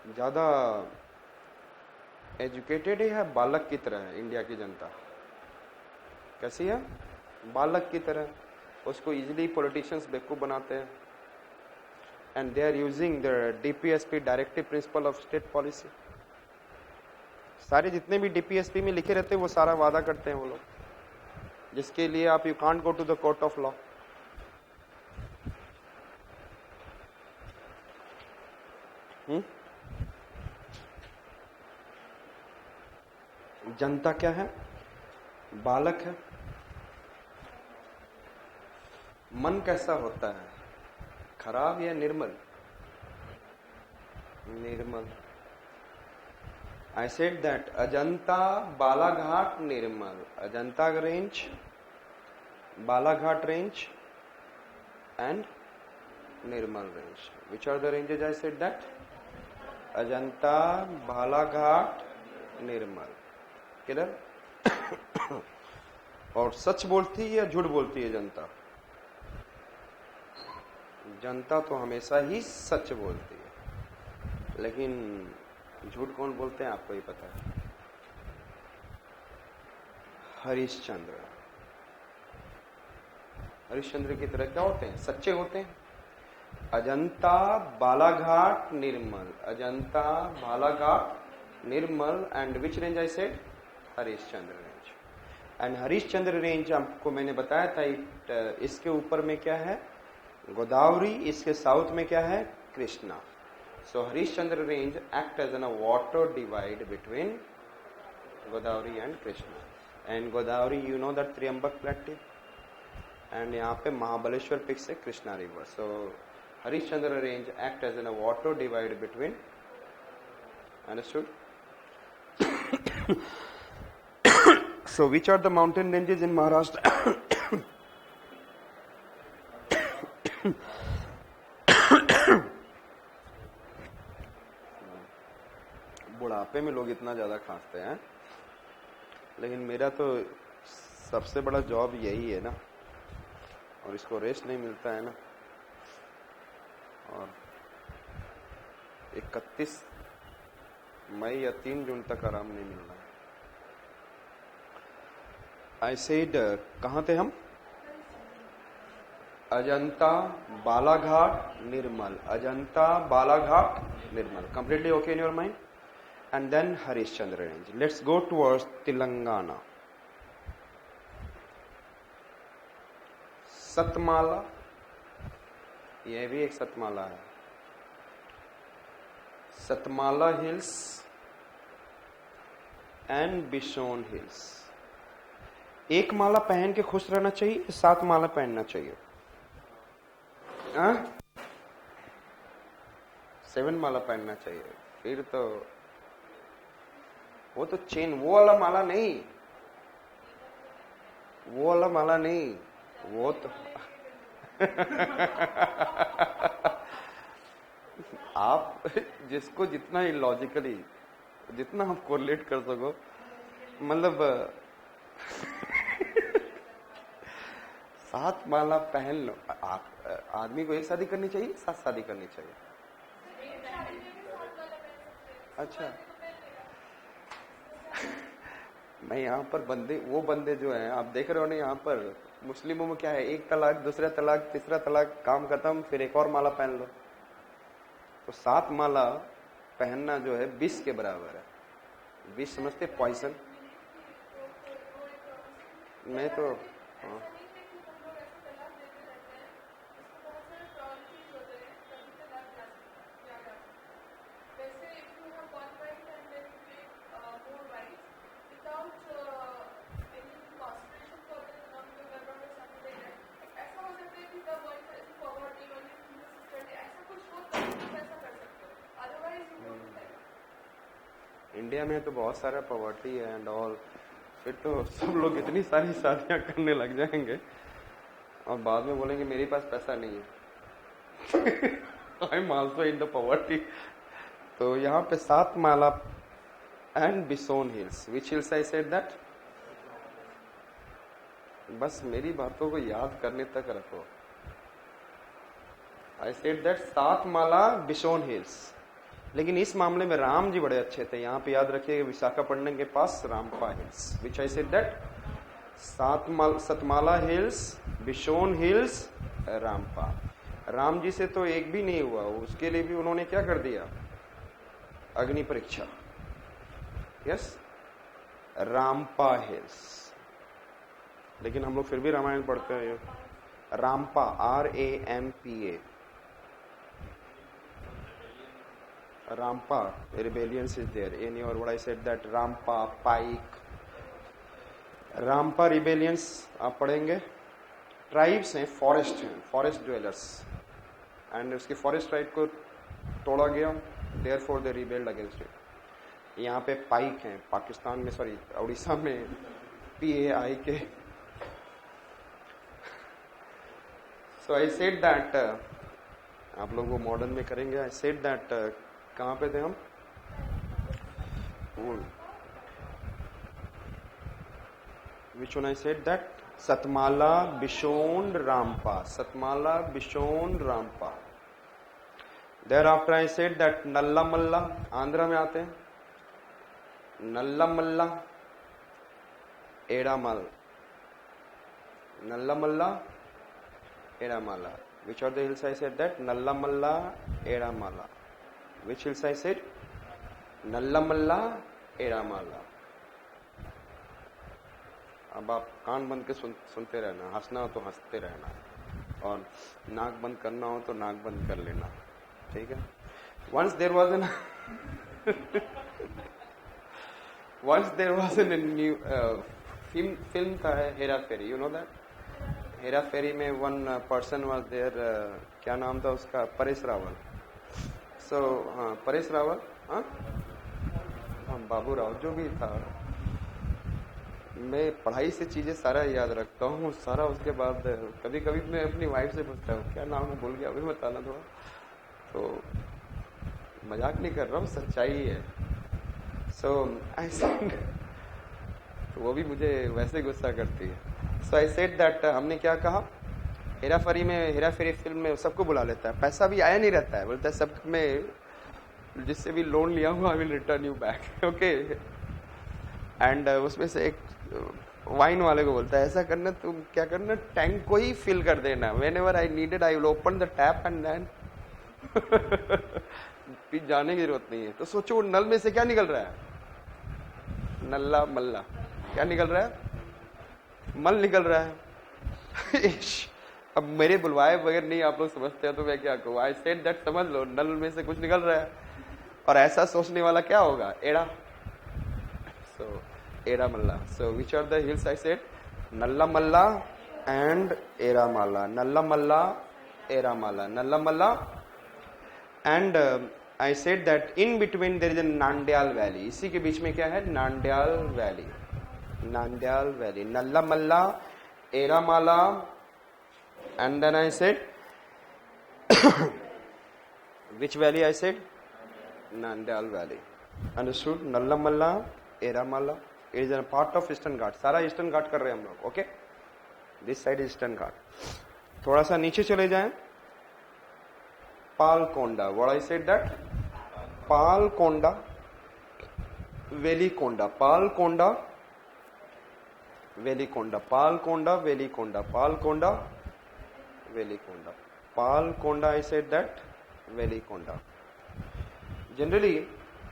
ज्यादा एजुकेटेड है या बालक की तरह है? इंडिया की जनता कैसी है? बालक की तरह। उसको इजीली पॉलिटिशियंस बेवकूफ बनाते हैं। And they are using the DPSP, directive principle of state policy. सारे जितने भी डीपीएसपी में लिखे रहते हैं वो सारा वादा करते हैं वो लोग, जिसके लिए आप you can't go to the court of law. जनता क्या है? बालक है। मन कैसा होता है? खराब या निर्मल? निर्मल। I said that Ajanta, Balaghat, Nirmal. Ajanta range, Balaghat range, and Nirmal range. Which are the ranges I said that? Ajanta, Balaghat, Nirmal. किधर? और सच बोलती है या झूठ बोलती है जनता? जनता तो हमेशा ही सच बोलती है, लेकिन झूठ कौन बोलते हैं आपको ही पता है। हरिश्चंद्र। हरिश्चंद्र की तरह क्या होते हैं? सच्चे होते हैं। Ajanta, Balaghat, Nirmal. Ajanta, Balaghat, Nirmal. And which range I said? Harishchandra range. And Harishchandra range आपको मैंने बताया था, इसके ऊपर में क्या है? गोदावरी। इसके साउथ में क्या है? Krishna. So Harishchandra range act as a water divide between Godavari and Krishna. And Godavari, you know that Triambak plateau, and यहाँ पे महाबलेश्वर पिक से Krishna river. So Harishchandra range act as a water divide between. Understood? So which are the mountain ranges in Maharashtra? बुढ़ापे में लोग इतना ज्यादा खांसते हैं, लेकिन मेरा तो सबसे बड़ा जॉब यही है ना, और इसको रेस्ट नहीं मिलता है ना। और 31 मई या 3 जून तक आराम नहीं मिल रहा है। आई सेड, कहाँ थे हम? अजंता, बालाघाट, निर्मल। अजंता, बालाघाट, निर्मल। Completely okay in your mind? And then Harishchandra range. Let's go towards Telangana. Satmala, यह भी एक सतमाला है। Satmala hills and Bison hills. एक माला पहन के खुश रहना चाहिए, 7 माला पहनना चाहिए? 7 माला पहनना चाहिए। फिर तो वो तो चेन, वो वाला माला नहीं, वो वाला माला नहीं, वो तो आप जिसको जितना इलॉजिकली, जितना आप कोरिलेट कर सको, मतलब 7 माला पहन लो। आप आदमी को एक शादी करनी चाहिए, 7 शादी करनी चाहिए? अच्छा, मैं यहाँ पर बंदे, वो बंदे जो हैं आप देख रहे हो ना, यहाँ पर मुस्लिमों में क्या है? 1 तलाक, दूसरा तलाक, तीसरा तलाक, काम खत्म, फिर एक और माला पहन लो। तो 7 माला पहनना जो है 20 के बराबर है। 20 समझते? पॉइजन। मैं तो हाँ। इंडिया में तो बहुत सारा पॉवर्टी है एंड ऑल, फिर तो सब लोग इतनी सारी शादियां करने लग जाएंगे और बाद में बोलेंगे मेरे पास पैसा नहीं है। I am also in the poverty. तो यहाँ पे 7 माला and Bison hills. Which hills I said that? बस मेरी बातों को याद करने तक रखो। आई सेड दैट 7 माला बिसोन हिल्स। लेकिन इस मामले में राम जी बड़े अच्छे थे। यहाँ पे याद रखिए विशाखापट्टनम के पास Rampa hills, which I said that Satmala hills, Bison hills, Rampa. Ram ji से तो एक भी नहीं हुआ, उसके लिए भी उन्होंने क्या कर दिया, अग्नि परीक्षा। Yes, Ramappa hills. लेकिन हम लोग फिर भी रामायण पढ़ते हैं। Ramappa, RAMPA, Rampa, rebellions is there in your what I said that Rampa, Pike, Rampa rebellions आप पढ़ेंगे। ट्राइब्स हैं, फॉरेस्ट हैं, फॉरेस्ट ड्वेलर्स, एंड उसके फॉरेस्ट ट्राइब को तोड़ा गया, therefore they rebelled against it. यहाँ पे पाइक हैं, पाकिस्तान में, सॉरी उड़ीसा में PAIK। So I said that, आप लोग वो मॉडर्न में करेंगे। आई सेड दैट, कहाँ पे थे हम? Which one I said that? Satmala, Bison, Rampa, Satmala, Bison, Rampa. Thereafter I said that Nalla Malla, Andhra में आते हैं, नल्ला मल्ला, एडामल, नल्ला मल्ला, एडामाला। Which are the hills I said that? Nallamalla, Edamala. Which hills I said? Nallamalla, Edamala. अब आप कान बंद के सुनते रहना, हंसना हो तो हंसते रहना, और नाक बंद करना हो तो नाक बंद कर लेना, ठीक है? Once there was a new film था हेरा फेरी, you know that? हेरा फेरी में वन पर्सन वॉज देयर, क्या नाम था उसका? परेश रावल। सो हाँ, परेश रावल, हाँ, बाबू राव, जो भी था। मैं पढ़ाई से चीजें सारा याद रखता हूँ सारा, उसके बाद कभी कभी मैं अपनी वाइफ से पूछता हूँ क्या नाम है, भूल गया, अभी बताना थोड़ा। तो मजाक नहीं कर रहा हूँ, सच्चाई है। सो आई सेड, तो वो भी मुझे वैसे गुस्सा करती है। सो आई सेड दैट, हमने क्या कहा, हेरा फेरी फिल्म में सबको बुला लेता है, पैसा भी आया नहीं रहता है, बोलता है सब में जिससे भी लोन लिया हुआ I will return you back, okay. And उसमें से एक वाइन वाले को बोलता है ऐसा करना, तुम क्या करना, टैंक को ही फिल कर देना, whenever I needed I will open the tap and then फिर जाने की जरूरत नहीं है। तो सोचो नल में से क्या निकल रहा है, नल्ला मल्ला, क्या निकल रहा है, मल निकल रहा है। अब मेरे बुलवाए बगैर नहीं आप लोग समझते हैं तो मैं क्या कहूँ। आई सेड दैट, समझ लो नल में से कुछ निकल रहा है, और ऐसा सोचने वाला क्या होगा, Erra. So Erra Malla. So which are the hills I said? Nalla Malla and era Mala, Nalla Malla, Erra Mala, Nalla Malla. And I said that in between there is a Nandyal valley, इसी के बीच में क्या है, नांड्याल valley, Nandyal valley, Nalla Malla, Erra Mala. And then I said which valley I said? Nandyal valley. Understood? Nalla Malla, Eramala. It is a part of Eastern Ghat. सारा Eastern Ghat कर रहे हैं हम लोग, okay? This side is Eastern Ghat. थोड़ा सा नीचे चले जाएं, Palakonda. What I said that? Palakonda, Velikonda, Palakonda, Velikonda, Palakonda, Velikonda, Palakonda, Velikonda, Palakonda. I said that Velikonda. Generally,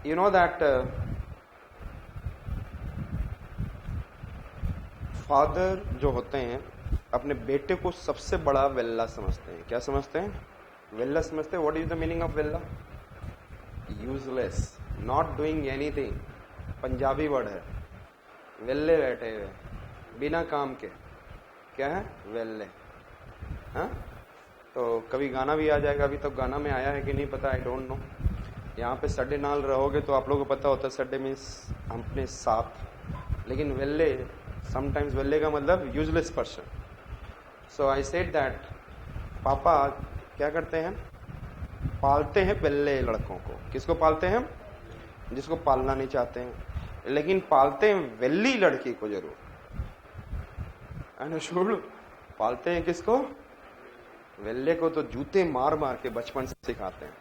you know that father जो होते हैं अपने बेटे को सबसे बड़ा वेल्ला समझते हैं. क्या समझते हैं? वेल्ला समझते हैं. What is the meaning of वेल्ला? Useless, not doing anything. Punjabi word है. वेल्ले बैठे हुए बिना काम के, क्या है? वेल्ले. हाँ, तो कभी गाना भी आ जाएगा. अभी तक गाना में आया है कि नहीं पता, आई डोंट नो. यहाँ पे सड्डे नाल रहोगे तो आप लोगों को पता होता है सड्डे मीन्स अपने साथ. लेकिन वेल्ले, समटाइम्स वेल्ले का मतलब useless person. So I said that पापा क्या करते हैं? पालते हैं वेल्ले लड़कों को. किसको पालते हैं? जिसको पालना नहीं चाहते हैं. लेकिन पालते हैं वेल्ली लड़की को जरूर. पालते हैं किसको? वेल्ले को. तो जूते मार मार के बचपन से सिखाते हैं.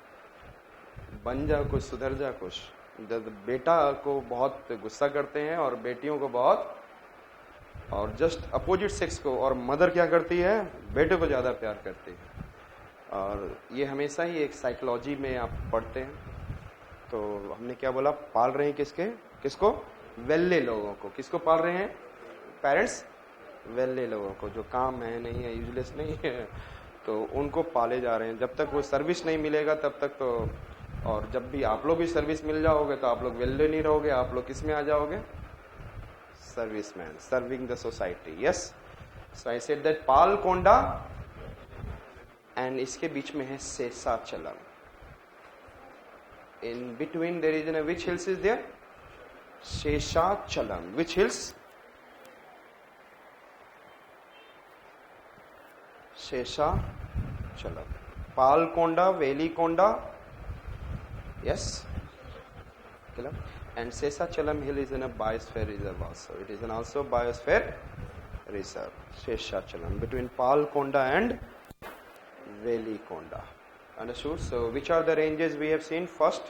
बन जा कुछ, सुधर जा कुछ। जब बेटा को बहुत गुस्सा करते हैं और बेटियों को बहुत, और जस्ट अपोजिट सेक्स को, और मदर क्या करती है, बेटे को ज़्यादा प्यार करती है। और ये हमेशा ही एक साइकोलॉजी में आप पढ़ते हैं। तो हमने क्या बोला, पाल रहे हैं किसको? वेल्ले लोगों को। किसको पाल रहे हैं? पेरेंट्स वेल्ले लोगों को, जो काम है नहीं है, यूजलेस नहीं है, तो उनको पाले जा रहे हैं। जब तक वो सर्विस नहीं मिलेगा तब तक तो, और जब भी आप लोग भी सर्विस मिल जाओगे तो आप लोग वेल्ले नहीं रहोगे, आप लोग किस में आ जाओगे? Serviceman, serving the society. Yes, so I said that Pal Konda, and इसके बीच में है Seshachalam. In between there is which hills is there? Sheshachalam. Which hills? Sheshachalam. Palkonda, Velikonda. Yes. And Sheshachalam hill is in a biosphere reserve also. It is an also biosphere reserve. Sheshachalam between Palkonda and Velikonda. Understood? So which are the ranges we have seen? First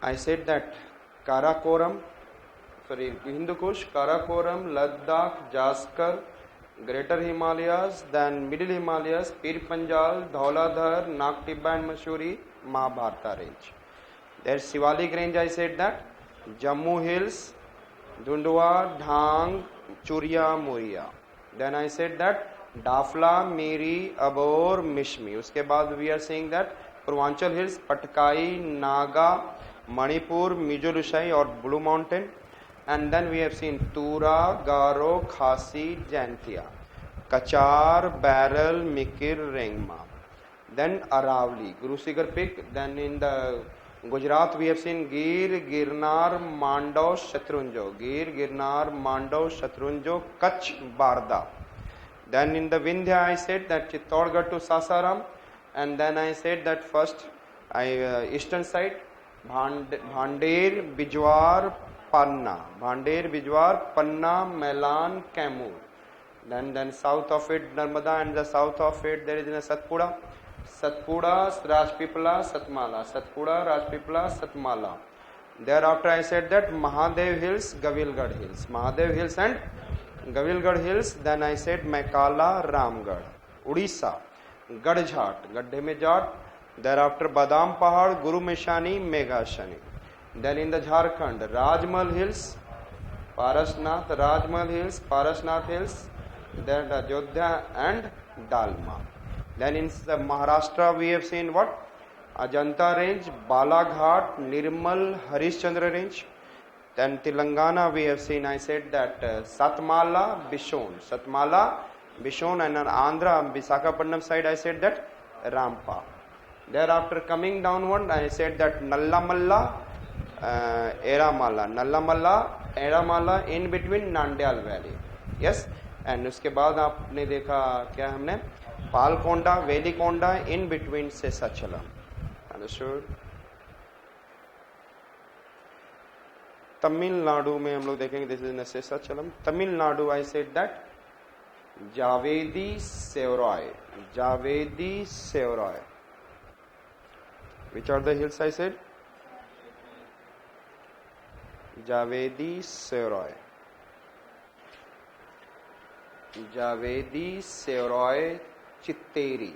I said that Karakoram, Hindu Kush, Karakoram, Ladakh, Jaskar, Greater Himalayas, then Middle Himalayas, Pir Panjal, Dhauladhar, Nag Tibba and Mussoorie, Mahabharata range. There's Shivalik range, I said that, Jammu Hills, Dundua, Dhang, Churia, Muria. Then I said that Dafla, Miri, Abor, Mishmi. उसके बाद we are saying that Purvanchal hills, Patkai, Naga, Manipur, Mizo रुशाई और blue mountain. And then we have seen Tura, Garo, Khasi, Jaintia, Kachar, Barrel, Mikir, Rengma. Then Aravali, Guru Sigar Peak. Then in the Gujarat we have seen Gir, Girnar, Mandau, Shatrunjo. Gir, Girnar, Mandau, Shatrunjo, Kutch, Barda. Then in the Vindhya I said that Chittorgarh to Sasaram, and then I said that first eastern side Bhandir, Bijwar, Panna. Bhandir, Bijwar, Panna, Melan, Kaimur. Then south of it Narmada, and the south of it there is in a Satpura, Rajpipla, Satmala. Satpura, Rajpipla, Satmala. Thereafter I said that Mahadev Hills, Gavilgarh Hills. Mahadev Hills and Gavilgarh Hills. Then I said Maikala, Ramgarh. Odisha, Gadjhat, Gadhe mein Jat. Thereafter Badam Pahad, Guru Meshani, Meghashani. Then in the Jharkhand, Rajmal Hills, Parasnath, Rajmal Hills, Parasnath Hills. Then Ajodhya and Dalma. Then in the Maharashtra we have seen what? Ajanta range, Balaghat, Nirmal, Harishchandra range. Then Telangana we have seen, I said that Satmala, Bishon. Satmala, Bishon, and on Andhra, Visakhapatnam side I said that Rampa. Thereafter coming downward I said that Nallamalla, Eramala. Nallamalla, Eramala in between Nandyal Valley. Yes. And उसके बाद आपने देखा क्या हमने? Palkonda, Velikonda in between Seshachalam. Understood? Tamil Nadu में हम लोग देखेंगे, this is Seshachalam. Tamil Nadu I said that Javadi Shevaroy. Javadi Shevaroy. Which are the hills I said? Javadi Shevaroy. Javadi Shevaroy, Chitteri.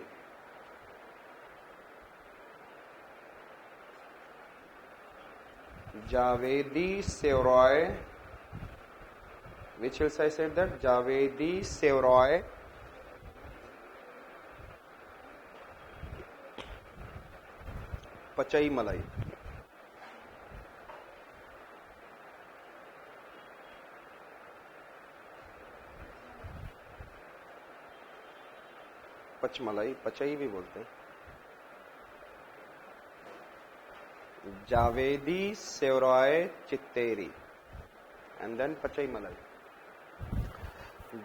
Javedi, Seroy. Which hills I said that? Javedi, Seroy. Pachai Malai. पचमलाई, पचई भी बोलते हैं. जावेदी, सेवरॉय, चित्तेरी, एंड देन पचई मलाई.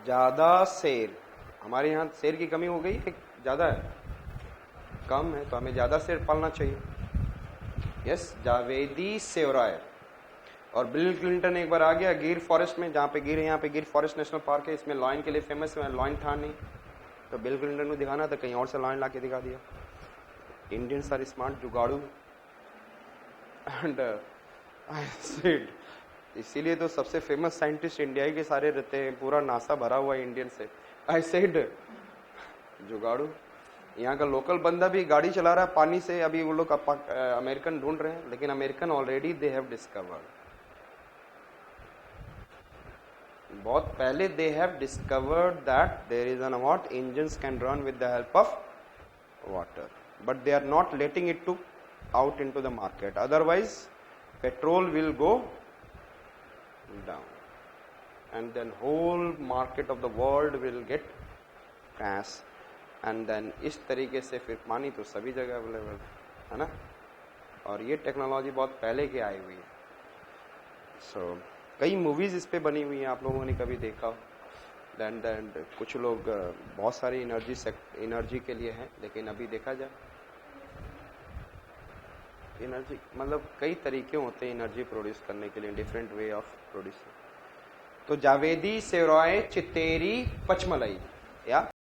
ज्यादा शेर, हमारे यहाँ शेर की कमी हो गई है, ज्यादा है, कम है, तो हमें ज्यादा शेर पालना चाहिए. यस, जावेदी, सेवरॉय. और बिल क्लिंटन एक बार आ गया गिर फॉरेस्ट में, जहाँ पे गिर है, यहाँ पे गिर फॉरेस्ट नेशनल पार्क है, इसमें लॉयन के लिए फेमस है. लॉयन था नहीं, तो बिल क्लिंटन को दिखाना था, कहीं और से लॉयन ला के दिखा दिया. इंडियंस आर स्मार्ट, जुगाड़ू. एंड आई सेड, इसीलिए तो सबसे फेमस साइंटिस्ट इंडिया ही के सारे रहते हैं, पूरा नासा भरा हुआ है इंडियन से। आई सेड जुगाड़ू, यहाँ का लोकल बंदा भी गाड़ी चला रहा है पानी से, अभी वो लोग अमेरिकन ढूंढ रहे हैं, लेकिन American already they have discovered, बहुत पहले they have discovered that there is an what engines can run with the help of water, but they are not letting it to out into the market, otherwise petrol will go down and then whole market of the world will get crash, and then इस तरीके से फिर पानी तो सभी जगह available है ना, और ये टेक्नोलॉजी बहुत पहले की आई हुई है। सो कई मूवीज इस पे बनी हुई हैं, आप लोगों ने कभी देखा हो। देन कुछ लोग बहुत सारी एनर्जी के लिए हैं, लेकिन अभी देखा जाए एनर्जी मतलब कई तरीके होते हैं एनर्जी प्रोड्यूस करने के लिए, डिफरेंट वे ऑफ प्रोड्यूसिंग। तो जावेदी सेवरॉय चित्तेरी पचमलई या